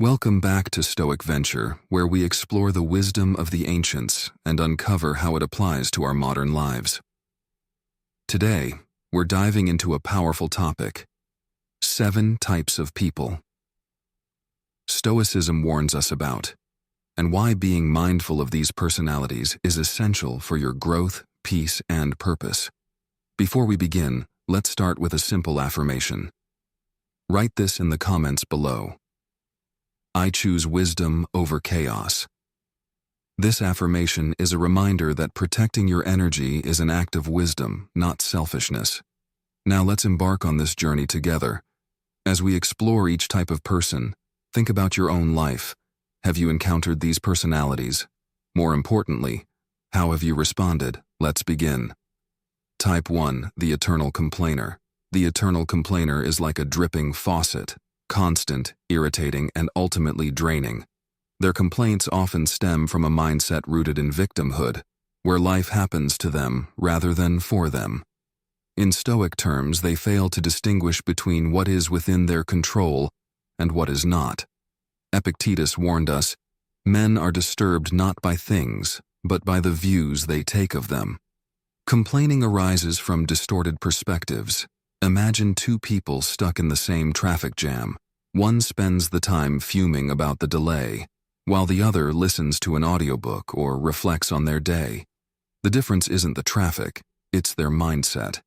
Welcome back to Stoic Venture, where we explore the wisdom of the ancients and uncover how it applies to our modern lives. Today, we're diving into a powerful topic: 7 types of people. Stoicism warns us about, and why being mindful of these personalities is essential for your growth, peace, and purpose. Before we begin, let's start with a simple affirmation. Write this in the comments below. I choose wisdom over chaos. This affirmation is a reminder that protecting your energy is an act of wisdom, not selfishness. Now let's embark on this journey together. As we explore each type of person, think about your own life. Have you encountered these personalities? More importantly, how have you responded? Let's begin. Type 1, the eternal complainer. The eternal complainer is like a dripping faucet, constant, irritating, and ultimately draining. Their complaints often stem from a mindset rooted in victimhood, where life happens to them rather than for them. In Stoic terms, they fail to distinguish between what is within their control and what is not. Epictetus warned us, men are disturbed not by things, but by the views they take of them. Complaining arises from distorted perspectives. Imagine 2 people stuck in the same traffic jam. One spends the time fuming about the delay, while the other listens to an audiobook or reflects on their day. The difference isn't the traffic, it's their mindset.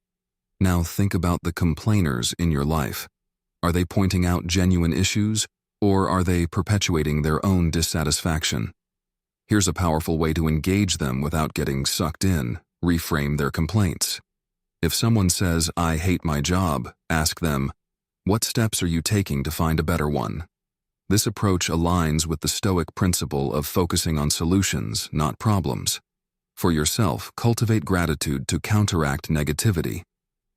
Now think about the complainers in your life. Are they pointing out genuine issues, or are they perpetuating their own dissatisfaction? Here's a powerful way to engage them without getting sucked in. Reframe their complaints. If someone says, I hate my job, ask them, what steps are you taking to find a better one? This approach aligns with the Stoic principle of focusing on solutions, not problems. For yourself, cultivate gratitude to counteract negativity.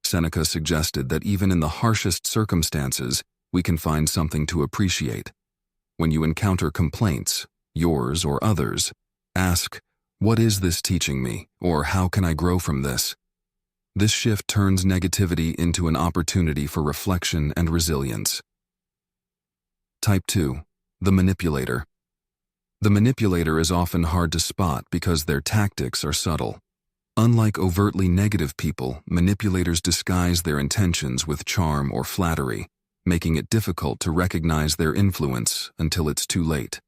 Seneca suggested that even in the harshest circumstances, we can find something to appreciate. When you encounter complaints, yours or others, ask, what is this teaching me, or how can I grow from this? This shift turns negativity into an opportunity for reflection and resilience. Type 2, the manipulator. The manipulator is often hard to spot because their tactics are subtle. Unlike overtly negative people, manipulators disguise their intentions with charm or flattery, making it difficult to recognize their influence until it's too late.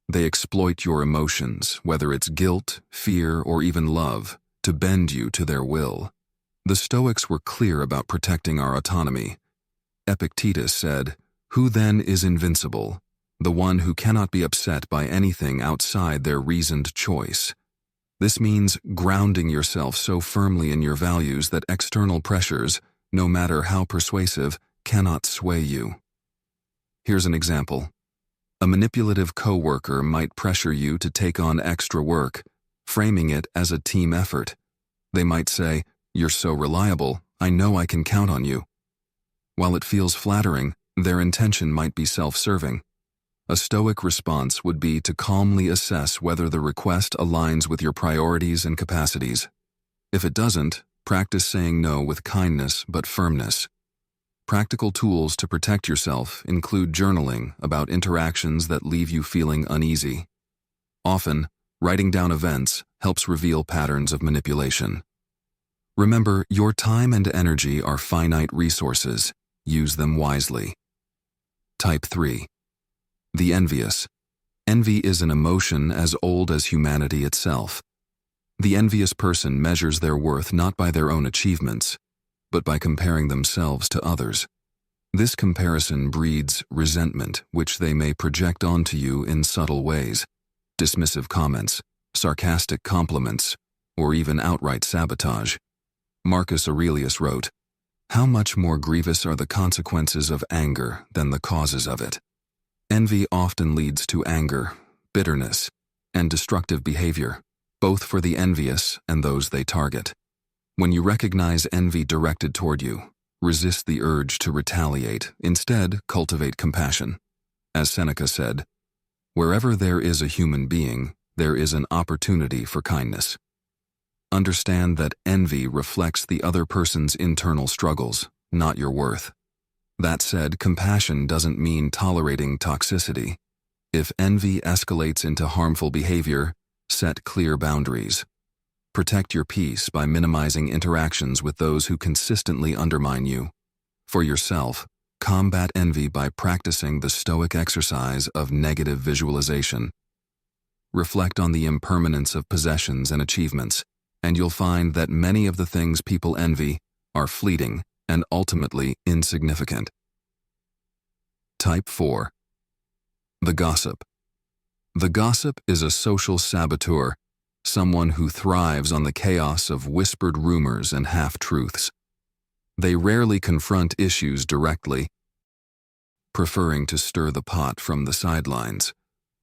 They exploit your emotions, whether it's guilt, fear, or even love, to bend you to their will. The Stoics were clear about protecting our autonomy. Epictetus said, "Who then is invincible? The one who cannot be upset by anything outside their reasoned choice." This means grounding yourself so firmly in your values that external pressures, no matter how persuasive, cannot sway you. Here's an example. A manipulative coworker might pressure you to take on extra work, framing it as a team effort. They might say, "You're so reliable, I know I can count on you." While it feels flattering, their intention might be self-serving. A Stoic response would be to calmly assess whether the request aligns with your priorities and capacities. If it doesn't, practice saying no with kindness but firmness. Practical tools to protect yourself include journaling about interactions that leave you feeling uneasy. Often, writing down events helps reveal patterns of manipulation. Remember, your time and energy are finite resources. Use them wisely. Type 3. The envious. Envy is an emotion as old as humanity itself. The envious person measures their worth not by their own achievements, but by comparing themselves to others. This comparison breeds resentment, which they may project onto you in subtle ways. Dismissive comments, sarcastic compliments, or even outright sabotage. Marcus Aurelius wrote, "How much more grievous are the consequences of anger than the causes of it?" Envy often leads to anger, bitterness, and destructive behavior, both for the envious and those they target. When you recognize envy directed toward you, resist the urge to retaliate. Instead, cultivate compassion. As Seneca said, "Wherever there is a human being, there is an opportunity for kindness." Understand that envy reflects the other person's internal struggles, not your worth. That said, compassion doesn't mean tolerating toxicity. If envy escalates into harmful behavior, set clear boundaries. Protect your peace by minimizing interactions with those who consistently undermine you. For yourself, combat envy by practicing the Stoic exercise of negative visualization. Reflect on the impermanence of possessions and achievements, and you'll find that many of the things people envy are fleeting and ultimately insignificant. Type 4. The gossip. The gossip is a social saboteur, someone who thrives on the chaos of whispered rumors and half-truths. They rarely confront issues directly, preferring to stir the pot from the sidelines.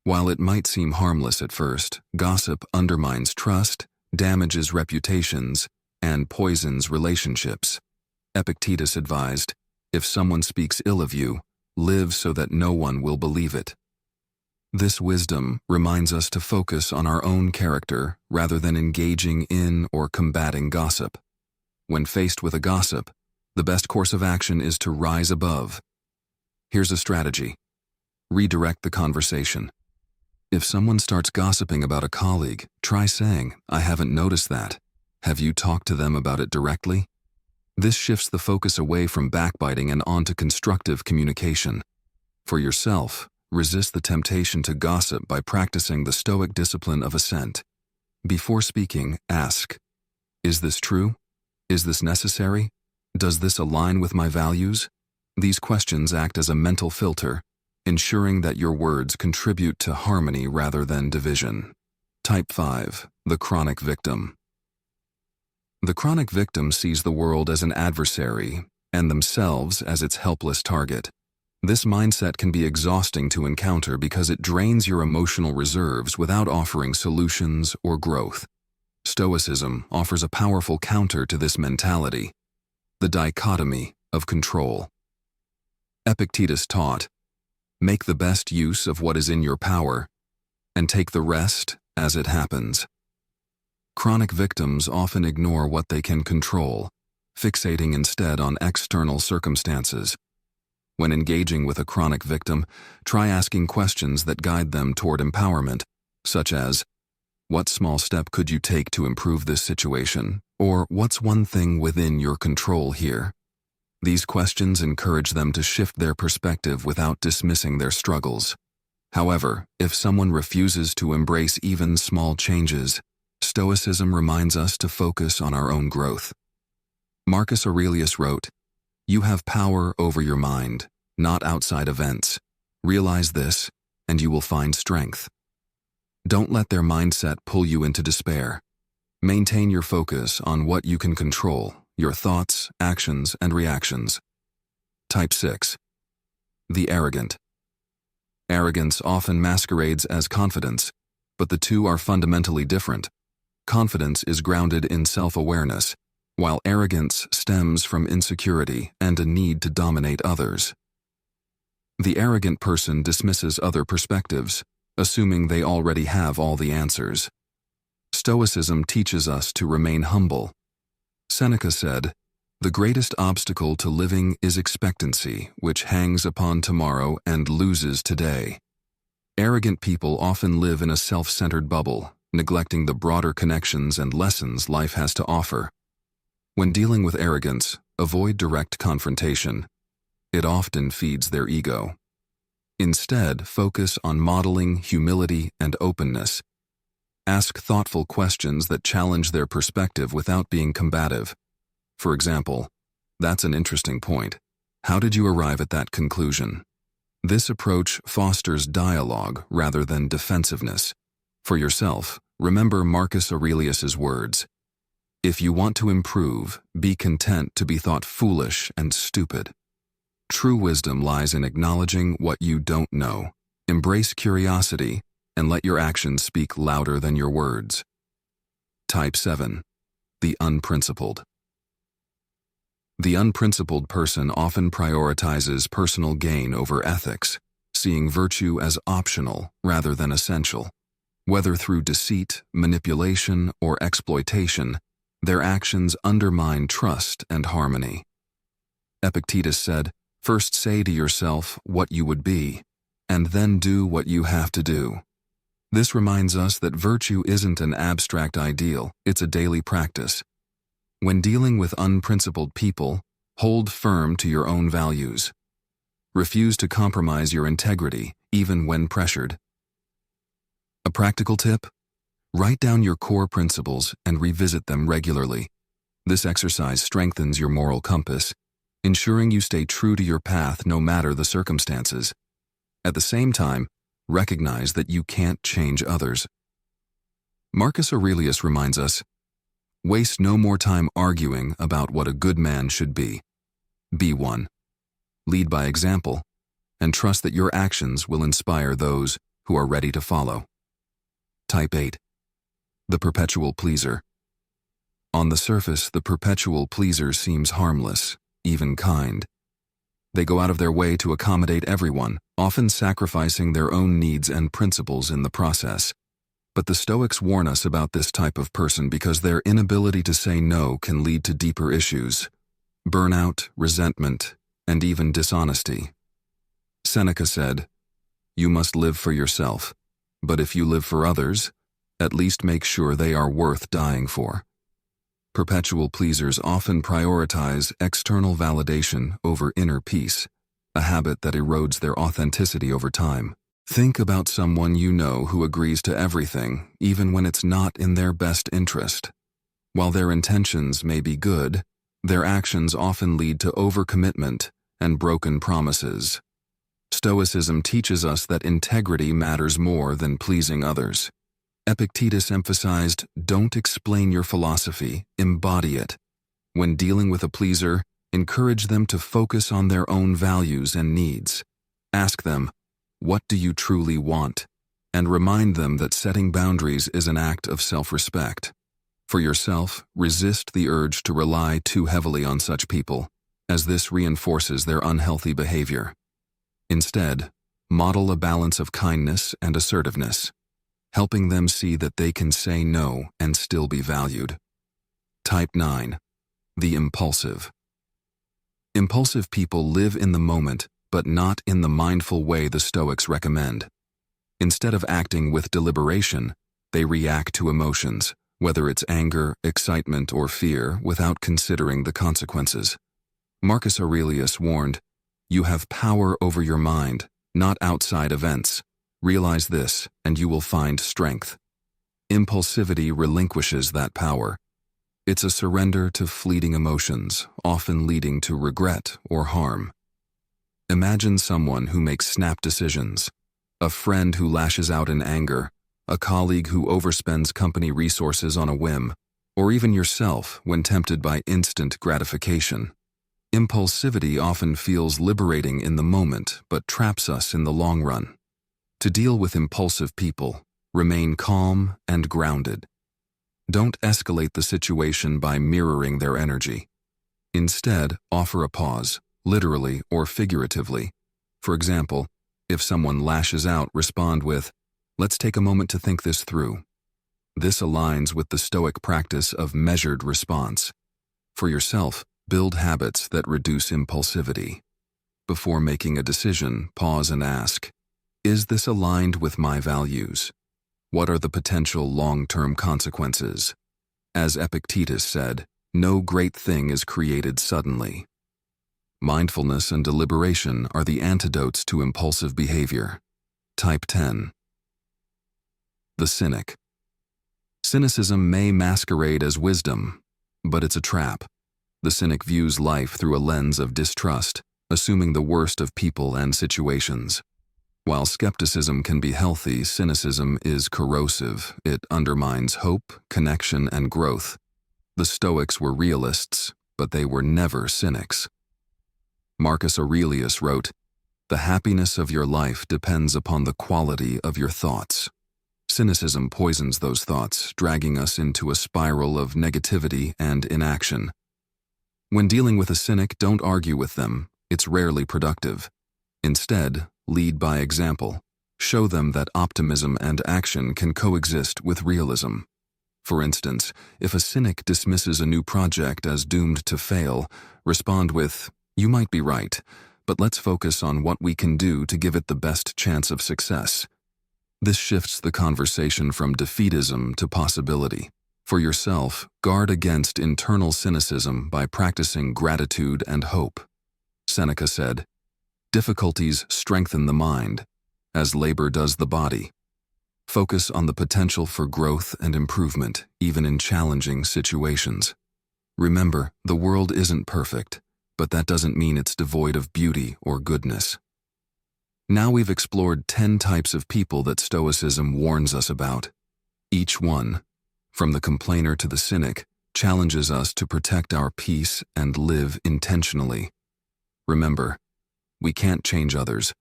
While it might seem harmless at first, gossip undermines trust, damages reputations, and poisons relationships. Epictetus advised, "If someone speaks ill of you, live so that no one will believe it." This wisdom reminds us to focus on our own character rather than engaging in or combating gossip. When faced with a gossip, the best course of action is to rise above. Here's a strategy. Redirect the conversation. If someone starts gossiping about a colleague, try saying, "I haven't noticed that. Have you talked to them about it directly?" This shifts the focus away from backbiting and onto constructive communication. For yourself, resist the temptation to gossip by practicing the Stoic discipline of assent. Before speaking, ask, "Is this true? Is this necessary? Does this align with my values?" These questions act as a mental filter, ensuring that your words contribute to harmony rather than division. Type 5. The chronic victim. The chronic victim sees the world as an adversary and themselves as its helpless target. This mindset can be exhausting to encounter because it drains your emotional reserves without offering solutions or growth. Stoicism offers a powerful counter to this mentality: the dichotomy of control. Epictetus taught, "Make the best use of what is in your power, and take the rest as it happens." Chronic victims often ignore what they can control, fixating instead on external circumstances. When engaging with a chronic victim, try asking questions that guide them toward empowerment, such as, "What small step could you take to improve this situation?" Or, "What's one thing within your control here?" These questions encourage them to shift their perspective without dismissing their struggles. However, if someone refuses to embrace even small changes, Stoicism reminds us to focus on our own growth. Marcus Aurelius wrote, "You have power over your mind, not outside events. Realize this, and you will find strength." Don't let their mindset pull you into despair. Maintain your focus on what you can control: your thoughts, actions, and reactions. Type 6. The arrogant. Arrogance often masquerades as confidence, but the two are fundamentally different. Confidence is grounded in self-awareness, while arrogance stems from insecurity and a need to dominate others. The arrogant person dismisses other perspectives, assuming they already have all the answers. Stoicism teaches us to remain humble. Seneca said, "The greatest obstacle to living is expectancy, which hangs upon tomorrow and loses today." Arrogant people often live in a self-centered bubble, neglecting the broader connections and lessons life has to offer. When dealing with arrogance, avoid direct confrontation. It often feeds their ego. Instead, focus on modeling humility and openness. Ask thoughtful questions that challenge their perspective without being combative. For example, "That's an interesting point. How did you arrive at that conclusion?" This approach fosters dialogue rather than defensiveness. For yourself, remember Marcus Aurelius's words, "If you want to improve, be content to be thought foolish and stupid." True wisdom lies in acknowledging what you don't know. Embrace curiosity and let your actions speak louder than your words. Type 7. The unprincipled. The unprincipled person often prioritizes personal gain over ethics, seeing virtue as optional rather than essential. Whether through deceit, manipulation, or exploitation, their actions undermine trust and harmony. Epictetus said, "First say to yourself what you would be. and then do what you have to do. This reminds us that virtue isn't an abstract ideal, it's a daily practice. When dealing with unprincipled people, hold firm to your own values. Refuse to compromise your integrity, even when pressured. A practical tip? Write down your core principles and revisit them regularly. This exercise strengthens your moral compass, ensuring you stay true to your path no matter the circumstances. At the same time, recognize that you can't change others. Marcus Aurelius reminds us, waste no more time arguing about what a good man should be. Be one. Lead by example, and trust that your actions will inspire those who are ready to follow. Type 8. The perpetual pleaser. On the surface, the perpetual pleaser seems harmless, even kind. They go out of their way to accommodate everyone, often sacrificing their own needs and principles in the process. But the Stoics warn us about this type of person because their inability to say no can lead to deeper issues: burnout, resentment, and even dishonesty. Seneca said, "You must live for yourself, but if you live for others, at least make sure they are worth dying for." Perpetual pleasers often prioritize external validation over inner peace, a habit that erodes their authenticity over time. Think about someone you know who agrees to everything, even when it's not in their best interest. While their intentions may be good, their actions often lead to overcommitment and broken promises. Stoicism teaches us that integrity matters more than pleasing others. Epictetus emphasized, don't explain your philosophy, embody it. When dealing with a pleaser, encourage them to focus on their own values and needs. Ask them, what do you truly want? And remind them that setting boundaries is an act of self-respect. For yourself, resist the urge to rely too heavily on such people, as this reinforces their unhealthy behavior. Instead, model a balance of kindness and assertiveness, helping them see that they can say no and still be valued. Type 9. The impulsive. Impulsive people live in the moment, but not in the mindful way the Stoics recommend. Instead of acting with deliberation, they react to emotions, whether it's anger, excitement, or fear, without considering the consequences. Marcus Aurelius warned, "You have power over your mind, not outside events. Realize this, and you will find strength." Impulsivity relinquishes that power. It's a surrender to fleeting emotions, often leading to regret or harm. Imagine someone who makes snap decisions, a friend who lashes out in anger, a colleague who overspends company resources on a whim, or even yourself when tempted by instant gratification. Impulsivity often feels liberating in the moment, but traps us in the long run. To deal with impulsive people, remain calm and grounded. Don't escalate the situation by mirroring their energy. Instead, offer a pause, literally or figuratively. For example, if someone lashes out, respond with, "Let's take a moment to think this through." This aligns with the Stoic practice of measured response. For yourself, build habits that reduce impulsivity. Before making a decision, pause and ask, is this aligned with my values? What are the potential long-term consequences? As Epictetus said, no great thing is created suddenly. Mindfulness and deliberation are the antidotes to impulsive behavior. Type 10. The cynic. Cynicism may masquerade as wisdom, but it's a trap. The cynic views life through a lens of distrust, assuming the worst of people and situations. While skepticism can be healthy, cynicism is corrosive. It undermines hope, connection, and growth. The Stoics were realists, but they were never cynics. Marcus Aurelius wrote, "The happiness of your life depends upon the quality of your thoughts." Cynicism poisons those thoughts, dragging us into a spiral of negativity and inaction. When dealing with a cynic, don't argue with them. It's rarely productive. Instead, lead by example. Show them that optimism and action can coexist with realism. For instance, if a cynic dismisses a new project as doomed to fail, respond with, "You might be right, but let's focus on what we can do to give it the best chance of success. This shifts the conversation from defeatism to possibility. For yourself, guard against internal cynicism by practicing gratitude and hope. Seneca said, "Difficulties strengthen the mind, as labor does the body." Focus on the potential for growth and improvement, even in challenging situations. Remember, the world isn't perfect, but that doesn't mean it's devoid of beauty or goodness. Now we've explored 10 types of people that Stoicism warns us about. Each one, from the complainer to the cynic, challenges us to protect our peace and live intentionally. Remember, we can't change others,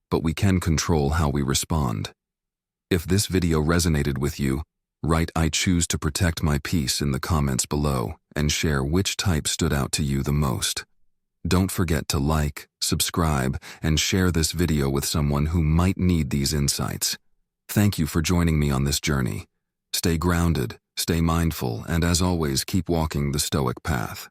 but we can control how we respond. If this video resonated with you, write "I choose to protect my peace" in the comments below and share which type stood out to you the most. Don't forget to like, subscribe, and share this video with someone who might need these insights. Thank you for joining me on this journey. Stay grounded, stay mindful, and as always, keep walking the Stoic path.